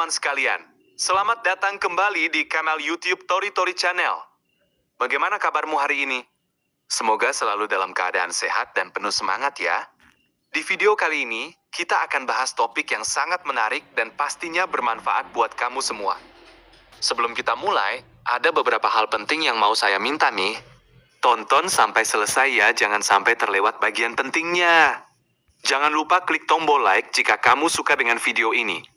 teman-teman sekalian. Selamat datang kembali di kanal YouTube Tori Tori Channel. Bagaimana kabarmu hari ini? Semoga selalu dalam keadaan sehat dan penuh semangat ya. Di video kali ini, kita akan bahas topik yang sangat menarik dan pastinya bermanfaat buat kamu semua. Sebelum kita mulai, ada beberapa hal penting yang mau saya minta nih. Tonton sampai selesai ya, jangan sampai terlewat bagian pentingnya. Jangan lupa klik tombol like jika kamu suka dengan video ini.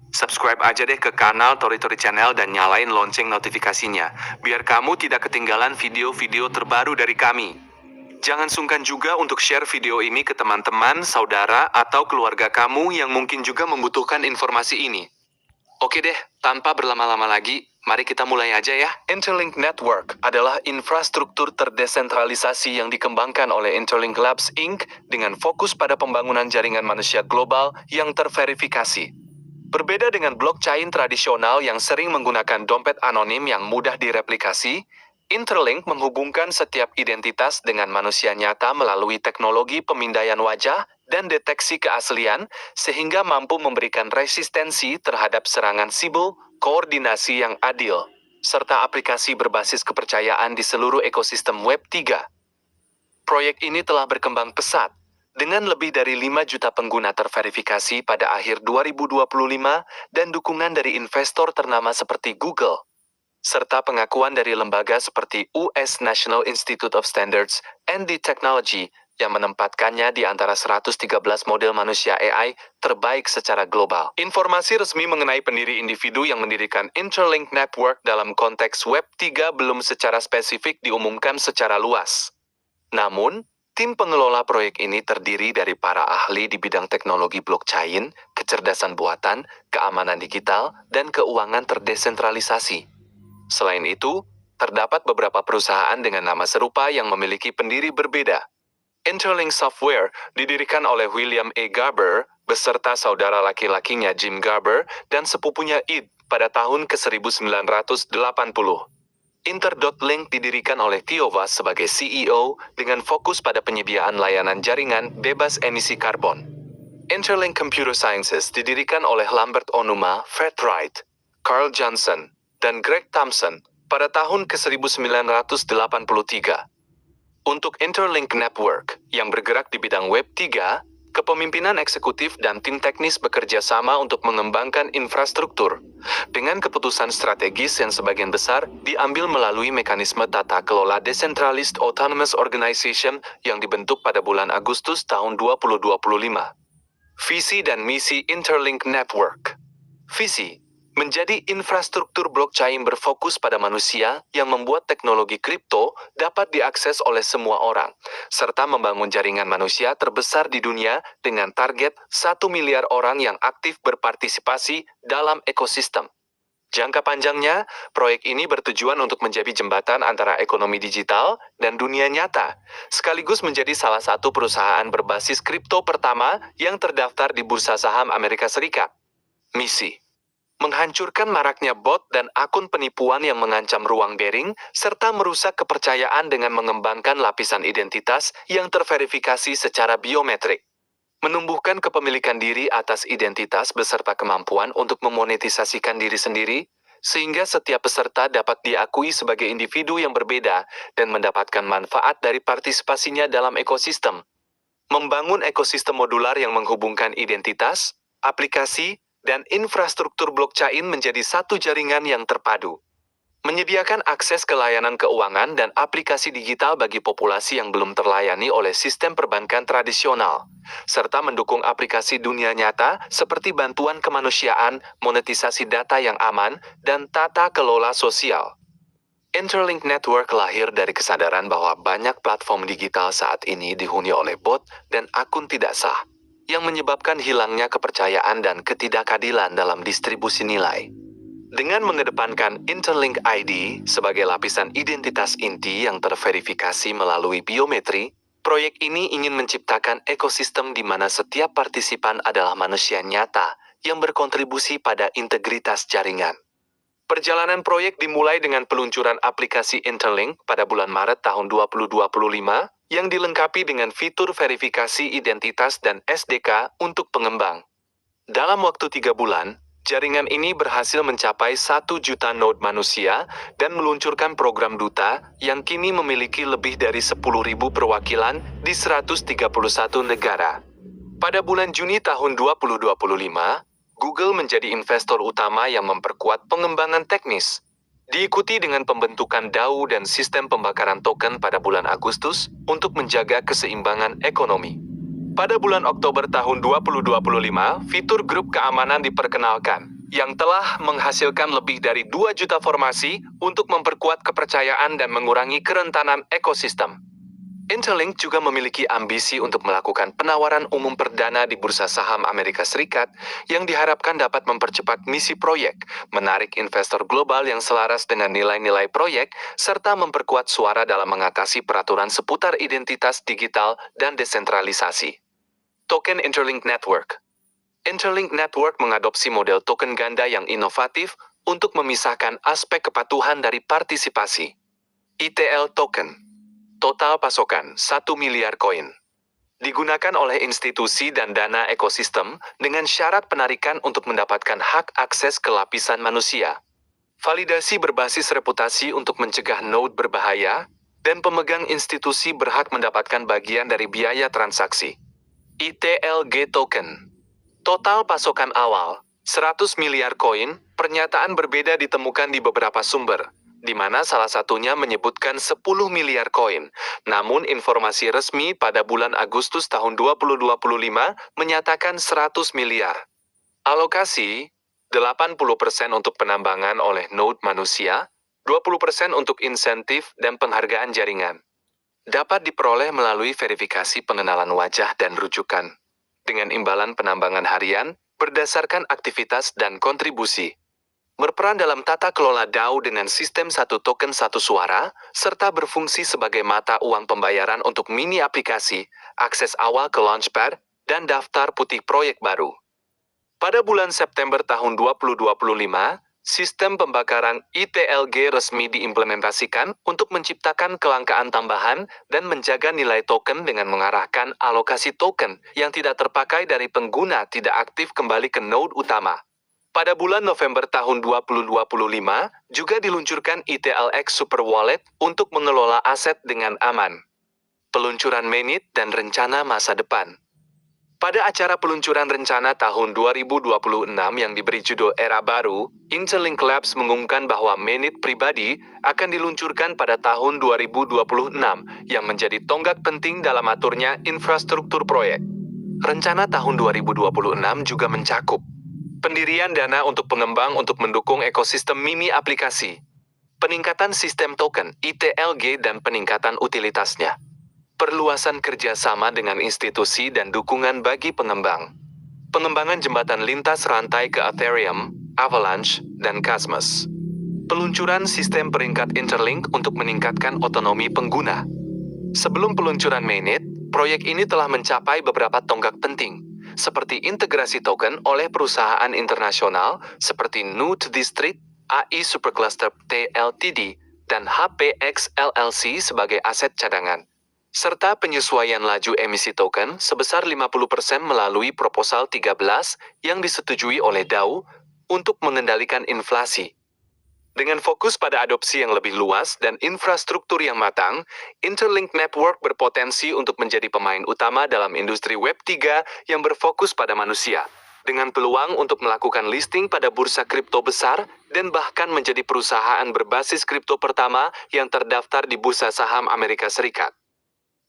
Subscribe aja deh ke kanal Tori Tori Channel dan nyalain lonceng notifikasinya, biar kamu tidak ketinggalan video-video terbaru dari kami. Jangan sungkan juga untuk share video ini ke teman-teman, saudara, atau keluarga kamu yang mungkin juga membutuhkan informasi ini. Oke deh, tanpa berlama-lama lagi, mari kita mulai aja ya. Interlink Network adalah infrastruktur terdesentralisasi yang dikembangkan oleh Interlink Labs Inc. dengan fokus pada pembangunan jaringan manusia global yang terverifikasi. Berbeda dengan blockchain tradisional yang sering menggunakan dompet anonim yang mudah direplikasi, Interlink menghubungkan setiap identitas dengan manusia nyata melalui teknologi pemindaian wajah dan deteksi keaslian, sehingga mampu memberikan resistensi terhadap serangan siber, koordinasi yang adil, serta aplikasi berbasis kepercayaan di seluruh ekosistem Web 3. Proyek ini telah berkembang pesat, dengan lebih dari 5 juta pengguna terverifikasi pada akhir 2025 dan dukungan dari investor ternama seperti Google, serta pengakuan dari lembaga seperti US National Institute of Standards and Technology yang menempatkannya di antara 113 model manusia AI terbaik secara global. Informasi resmi mengenai pendiri individu yang mendirikan Interlink Network dalam konteks Web 3 belum secara spesifik diumumkan secara luas. Namun, tim pengelola proyek ini terdiri dari para ahli di bidang teknologi blockchain, kecerdasan buatan, keamanan digital, dan keuangan terdesentralisasi. Selain itu, terdapat beberapa perusahaan dengan nama serupa yang memiliki pendiri berbeda. Interlink Software didirikan oleh William A. Garber, beserta saudara laki-lakinya Jim Garber, dan sepupunya Ed pada tahun ke-1980. Inter.Link didirikan oleh Theo Vaz sebagai CEO dengan fokus pada penyediaan layanan jaringan bebas emisi karbon. Interlink Computer Sciences didirikan oleh Lambert Onuma, Fred Wright, Carl Johnson, dan Greg Thompson pada tahun ke-1983. Untuk Interlink Network, yang bergerak di bidang Web 3, kepemimpinan eksekutif dan tim teknis bekerja sama untuk mengembangkan infrastruktur, dengan keputusan strategis yang sebagian besar diambil melalui mekanisme tata kelola Decentralized Autonomous Organization yang dibentuk pada bulan Agustus tahun 2025. Visi dan misi Interlink Network. Visi menjadi infrastruktur blockchain berfokus pada manusia yang membuat teknologi kripto dapat diakses oleh semua orang, serta membangun jaringan manusia terbesar di dunia dengan target 1 miliar orang yang aktif berpartisipasi dalam ekosistem. Jangka panjangnya, proyek ini bertujuan untuk menjadi jembatan antara ekonomi digital dan dunia nyata, sekaligus menjadi salah satu perusahaan berbasis kripto pertama yang terdaftar di Bursa Saham Amerika Serikat. Misi: menghancurkan maraknya bot dan akun penipuan yang mengancam ruang daring, serta merusak kepercayaan dengan mengembangkan lapisan identitas yang terverifikasi secara biometrik. Menumbuhkan kepemilikan diri atas identitas beserta kemampuan untuk memonetisasikan diri sendiri, sehingga setiap peserta dapat diakui sebagai individu yang berbeda dan mendapatkan manfaat dari partisipasinya dalam ekosistem. Membangun ekosistem modular yang menghubungkan identitas, aplikasi, dan infrastruktur blockchain menjadi satu jaringan yang terpadu. Menyediakan akses ke layanan keuangan dan aplikasi digital bagi populasi yang belum terlayani oleh sistem perbankan tradisional, serta mendukung aplikasi dunia nyata seperti bantuan kemanusiaan, monetisasi data yang aman, dan tata kelola sosial. Interlink Network lahir dari kesadaran bahwa banyak platform digital saat ini dihuni oleh bot dan akun tidak sah, yang menyebabkan hilangnya kepercayaan dan ketidakadilan dalam distribusi nilai. Dengan mengedepankan Interlink ID sebagai lapisan identitas inti yang terverifikasi melalui biometri, proyek ini ingin menciptakan ekosistem di mana setiap partisipan adalah manusia nyata yang berkontribusi pada integritas jaringan. Perjalanan proyek dimulai dengan peluncuran aplikasi Interlink pada bulan Maret tahun 2025, yang dilengkapi dengan fitur verifikasi identitas dan SDK untuk pengembang. Dalam waktu 3 bulan, Jaringan ini berhasil mencapai 1 juta node manusia dan meluncurkan program duta yang kini memiliki lebih dari 10.000 perwakilan di 131 negara. Pada bulan Juni tahun 2025, Google menjadi investor utama yang memperkuat pengembangan teknis. Diikuti dengan pembentukan DAO dan sistem pembakaran token pada bulan Agustus untuk menjaga keseimbangan ekonomi. Pada bulan Oktober tahun 2025, fitur grup keamanan diperkenalkan, yang telah menghasilkan lebih dari 2 juta formasi untuk memperkuat kepercayaan dan mengurangi kerentanan ekosistem. Interlink juga memiliki ambisi untuk melakukan penawaran umum perdana di Bursa Saham Amerika Serikat yang diharapkan dapat mempercepat misi proyek, menarik investor global yang selaras dengan nilai-nilai proyek, serta memperkuat suara dalam mengatasi peraturan seputar identitas digital dan desentralisasi. Token Interlink Network. Interlink Network mengadopsi model token ganda yang inovatif untuk memisahkan aspek kepatuhan dari partisipasi. ITL Token. Total pasokan 1 miliar koin. Digunakan oleh institusi dan dana ekosistem dengan syarat penarikan untuk mendapatkan hak akses ke lapisan manusia. Validasi berbasis reputasi untuk mencegah node berbahaya, dan pemegang institusi berhak mendapatkan bagian dari biaya transaksi. ITLG Token. Total pasokan awal, 100 miliar koin. Pernyataan berbeda ditemukan di beberapa sumber, di mana salah satunya menyebutkan 10 miliar koin. Namun informasi resmi pada bulan Agustus tahun 2025 menyatakan 100 miliar. Alokasi, 80% untuk penambangan oleh node manusia, 20% untuk insentif dan penghargaan jaringan. Dapat diperoleh melalui verifikasi pengenalan wajah dan rujukan, dengan imbalan penambangan harian berdasarkan aktivitas dan kontribusi. Berperan dalam tata kelola DAO dengan sistem satu token satu suara, serta berfungsi sebagai mata uang pembayaran untuk mini aplikasi, akses awal ke Launchpad, dan daftar putih proyek baru. Pada bulan September tahun 2025, sistem pembakaran ITLG resmi diimplementasikan untuk menciptakan kelangkaan tambahan dan menjaga nilai token dengan mengarahkan alokasi token yang tidak terpakai dari pengguna tidak aktif kembali ke node utama. Pada bulan November tahun 2025, juga diluncurkan ITLX Super Wallet untuk mengelola aset dengan aman. Peluncuran mainnet dan rencana masa depan. Pada acara peluncuran rencana tahun 2026 yang diberi judul Era Baru, Interlink Labs mengumumkan bahwa mainnet pribadi akan diluncurkan pada tahun 2026 yang menjadi tonggak penting dalam aturnya infrastruktur proyek. Rencana tahun 2026 juga mencakup pendirian dana untuk pengembang untuk mendukung ekosistem mini aplikasi, peningkatan sistem token ITLG dan peningkatan utilitasnya, perluasan kerjasama dengan institusi dan dukungan bagi pengembang, pengembangan jembatan lintas rantai ke Ethereum, Avalanche, dan Cosmos, peluncuran sistem peringkat Interlink untuk meningkatkan otonomi pengguna. Sebelum peluncuran mainnet, proyek ini telah mencapai beberapa tonggak penting, seperti integrasi token oleh perusahaan internasional seperti Node District, AI Supercluster Ltd, dan HPX LLC sebagai aset cadangan, serta penyesuaian laju emisi token sebesar 50% melalui proposal 13 yang disetujui oleh DAO untuk mengendalikan inflasi. Dengan fokus pada adopsi yang lebih luas dan infrastruktur yang matang, Interlink Network berpotensi untuk menjadi pemain utama dalam industri Web3 yang berfokus pada manusia, dengan peluang untuk melakukan listing pada bursa kripto besar dan bahkan menjadi perusahaan berbasis kripto pertama yang terdaftar di Bursa Saham Amerika Serikat.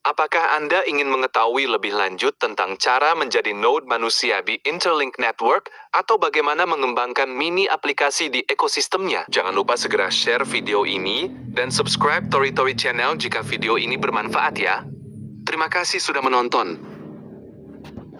Apakah Anda ingin mengetahui lebih lanjut tentang cara menjadi node manusia di Interlink Network atau bagaimana mengembangkan mini aplikasi di ekosistemnya? Jangan lupa segera share video ini dan subscribe Tori Tori Channel jika video ini bermanfaat ya. Terima kasih sudah menonton.